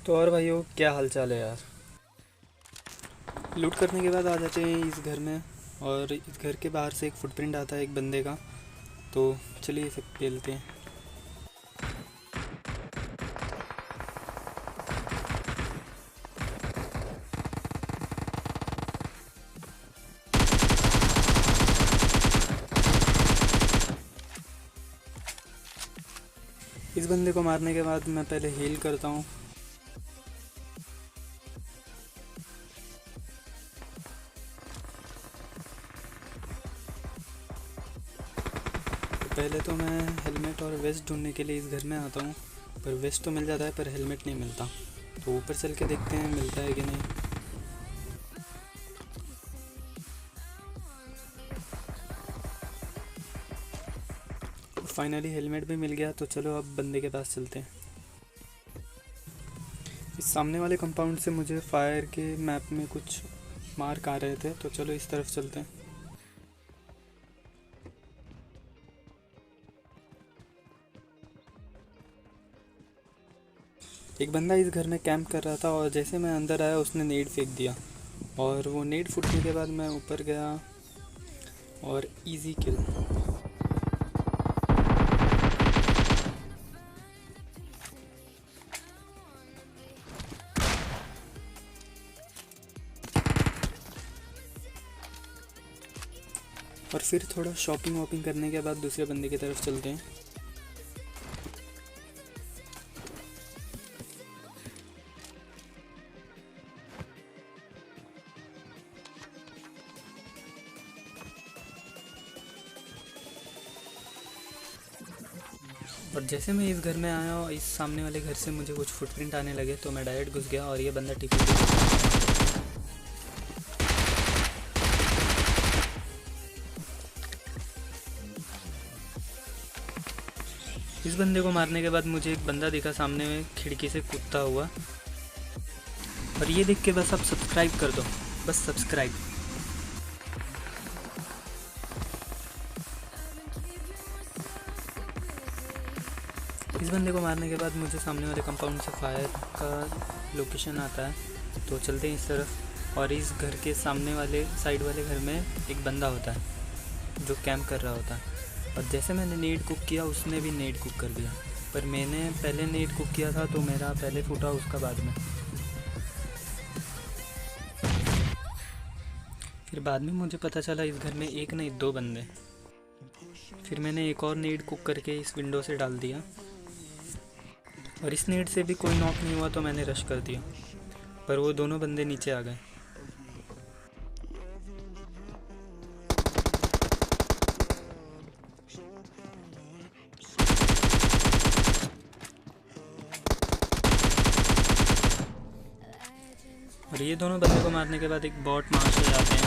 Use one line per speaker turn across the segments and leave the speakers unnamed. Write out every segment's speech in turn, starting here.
तो और भाइयों, क्या हाल चाल है यार। लूट करने के बाद आ जाते हैं इस घर में। और इस घर के बाहर से एक फुटप्रिंट आता है एक बंदे का। तो चलिए इसे पेलते हैं। इस बंदे को मारने के बाद मैं पहले हील करता हूँ। पहले तो मैं हेलमेट और वेस्ट ढूंढने के लिए इस घर में आता हूँ, पर वेस्ट तो मिल जाता है पर हेलमेट नहीं मिलता। तो ऊपर चल के देखते हैं मिलता है कि नहीं। फाइनली हेलमेट भी मिल गया। तो चलो अब बंदे के पास चलते हैं। इस सामने वाले कंपाउंड से मुझे फायर के मैप में कुछ मार्क आ रहे थे, तो चलो इस तरफ चलते हैं। एक बंदा इस घर में कैंप कर रहा था और जैसे मैं अंदर आया उसने नेड फेंक दिया और वो नेड फूटने के बाद मैं ऊपर गया और इजी किल। और फिर थोड़ा शॉपिंग वॉपिंग करने के बाद दूसरे बंदे की तरफ चलते हैं। और जैसे मैं इस घर में आया और इस सामने वाले घर से मुझे कुछ फुटप्रिंट आने लगे, तो मैं डायरेक्ट घुस गया और ये बंदा टिपी। इस बंदे को मारने के बाद मुझे एक बंदा दिखा सामने में खिड़की से कूदता हुआ। और ये देख के बस आप सब्सक्राइब कर दो, बस सब्सक्राइब। इस बंदे को मारने के बाद मुझे सामने वाले कंपाउंड से फायर का लोकेशन आता है। तो चलते हैं इस तरफ। और इस घर के सामने वाले साइड वाले घर में एक बंदा होता है जो कैंप कर रहा होता है। और जैसे मैंने नेड कुक किया उसने भी नेड कुक कर दिया, पर मैंने पहले नेड कुक किया था तो मेरा पहले फूटा, उसका बाद में। फिर बाद में मुझे पता चला इस घर में एक नहीं दो बंदे। फिर मैंने एक और नेड कुक करके इस विंडो से डाल दिया और इस नेड से भी कोई नॉक नहीं हुआ, तो मैंने रश कर दिया, पर वो दोनों बंदे नीचे आ गए। और ये दोनों बंदे को मारने के बाद एक बॉट मार से जाते हैं।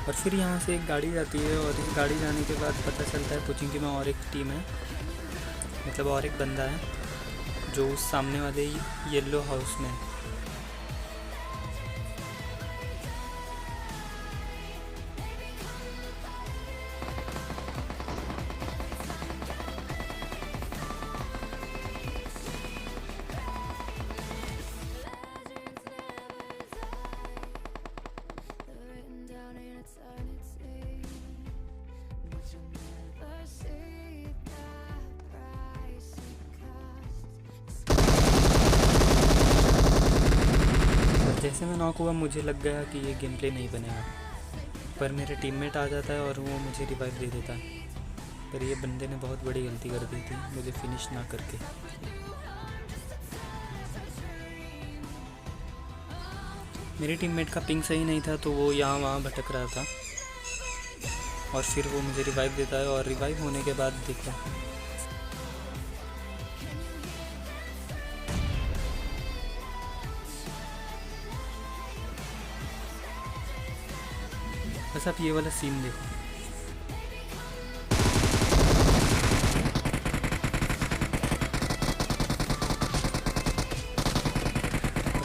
और फिर यहाँ से एक गाड़ी जाती है और इस गाड़ी जाने के बाद पता चलता है पुचिंकी में और एक टीम है, मतलब और एक बंदा है जो उस सामने वाले येलो हाउस में है। जैसे मैं नॉक हुआ मुझे लग गया कि ये गेम प्ले नहीं बनेगा, पर मेरे टीममेट आ जाता है और वो मुझे रिवाइव दे देता है। पर ये बंदे ने बहुत बड़ी गलती कर दी थी मुझे फिनिश ना करके। मेरे टीममेट का पिंग सही नहीं था तो वो यहाँ वहाँ भटक रहा था और फिर वो मुझे रिवाइव देता है और रिवाइव होने के बाद देखो बस आप ये वाला सीन देखो।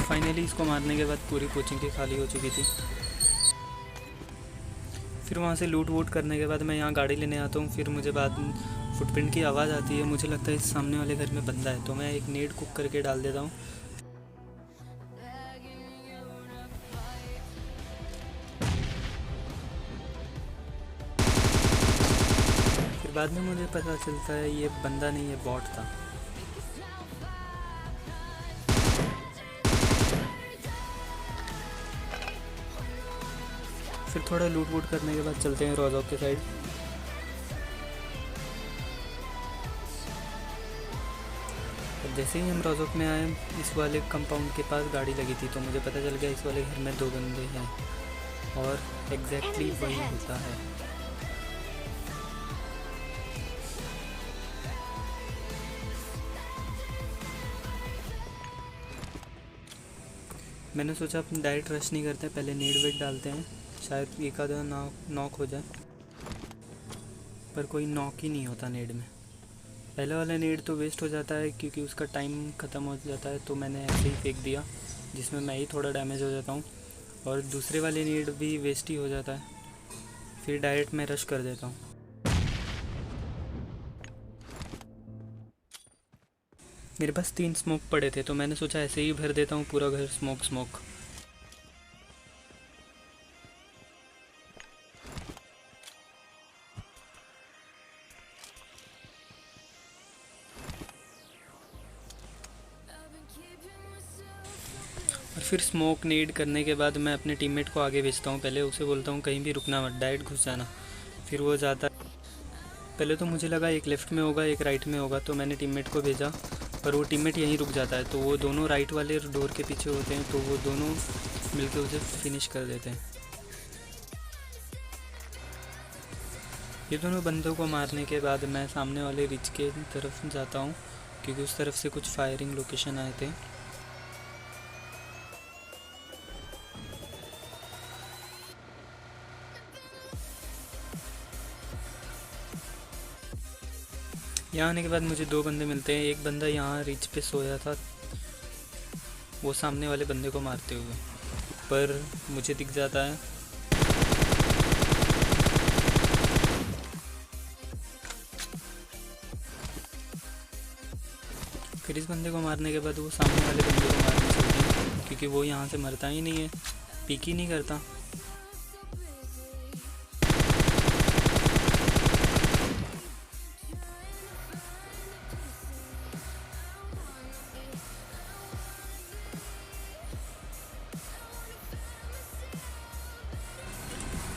फाइनली इसको मारने के बाद पूरी कोचिंग की खाली हो चुकी थी। फिर वहाँ से लूट वूट करने के बाद मैं यहाँ गाड़ी लेने आता हूँ। फिर मुझे बाद फुटप्रिंट की आवाज़ आती है, मुझे लगता है इस सामने वाले घर में बंदा है, तो मैं एक नेड कुक करके डाल देता हूँ। फिर बाद में मुझे पता चलता है ये बंदा नहीं, ये बॉट था। फिर थोड़ा लूट वूट करने के बाद चलते हैं रोज़ॉक के साइड। और जैसे ही हम रोज़ॉक में आए, इस वाले कंपाउंड के पास गाड़ी लगी थी, तो मुझे पता चल गया इस वाले घर में 2 बंदे हैं और एग्जैक्टली वही होता है। मैंने सोचा अपन डायरेक्ट रश नहीं करते, पहले नेड वेट डालते हैं, शायद एक आधा नॉक हो जाए, पर कोई नॉक ही नहीं होता नेड में। पहले वाला नेड तो वेस्ट हो जाता है क्योंकि उसका टाइम ख़त्म हो जाता है, तो मैंने ऐसे ही फेंक दिया जिसमें मैं ही थोड़ा डैमेज हो जाता हूँ, और दूसरे वाले नेड भी वेस्ट ही हो जाता है। फिर डायरेक्ट मैं रश कर देता हूँ। मेरे पास 3 स्मोक पड़े थे, तो मैंने सोचा ऐसे ही भर देता हूँ पूरा घर स्मोक। और फिर स्मोक नीड करने के बाद मैं अपने टीममेट को आगे भेजता हूँ। पहले उसे बोलता हूँ कहीं भी रुकना मत, डायरेक्ट घुस जाना। फिर वो जाता, पहले तो मुझे लगा एक लेफ़्ट में होगा एक राइट में होगा, तो मैंने टीममेट को भेजा, पर वो टीममेट यहीं रुक जाता है। तो वो दोनों राइट वाले डोर के पीछे होते हैं, तो वो दोनों मिलकर उसे फिनिश कर देते हैं। ये दोनों बंदों को मारने के बाद मैं सामने वाले रिच के तरफ जाता हूँ, क्योंकि उस तरफ से कुछ फायरिंग लोकेशन आए थे। यहाँ आने के बाद मुझे 2 बंदे मिलते हैं। एक बंदा यहाँ रिच पे सोया था, वो सामने वाले बंदे को मारते हुए, पर मुझे दिख जाता है। फिर इस बंदे को मारने के बाद वो सामने वाले बंदे को मारने चलते हैं, क्योंकि वो यहाँ से मरता ही नहीं है, पीक ही नहीं करता।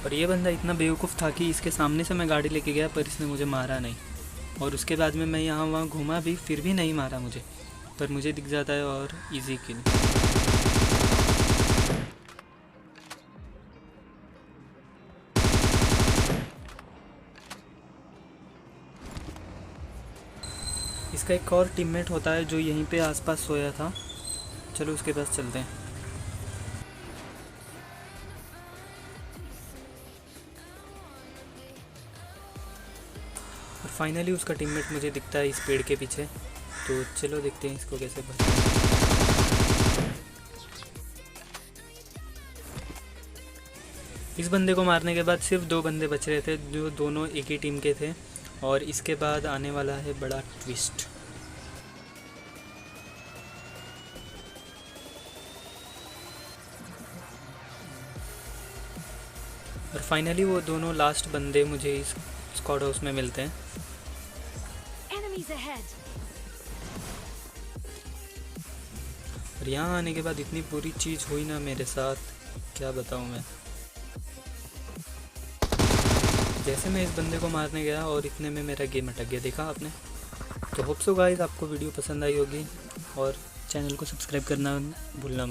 और ये बंदा इतना बेवकूफ़ था कि इसके सामने से मैं गाड़ी लेके गया, पर इसने मुझे मारा नहीं। और उसके बाद में मैं यहाँ वहाँ घूमा भी, फिर भी नहीं मारा मुझे, पर मुझे दिख जाता है और इजी किल। इसका एक और टीममेट होता है जो यहीं पे आसपास सोया था, चलो उसके पास चलते हैं। और फाइनली उसका टीममेट मुझे दिखता है इस पेड़ के पीछे, तो चलो देखते हैं इसको कैसे इस बंदे को मारने के बाद सिर्फ 2 बंदे बच रहे थे, जो दोनों एक ही टीम के थे। और इसके बाद आने वाला है बड़ा ट्विस्ट। और फाइनली वो दोनों लास्ट बंदे मुझे इस स्क्वाड हाउस में मिलते हैं। और यहाँ आने के बाद इतनी बुरी चीज़ हुई ना मेरे साथ, क्या बताऊँ मैं। जैसे मैं इस बंदे को मारने गया और इतने में मेरा गेम अटक गया, देखा आपने। तो होप सो गाइस आपको वीडियो पसंद आई होगी, और चैनल को सब्सक्राइब करना भूलना मत।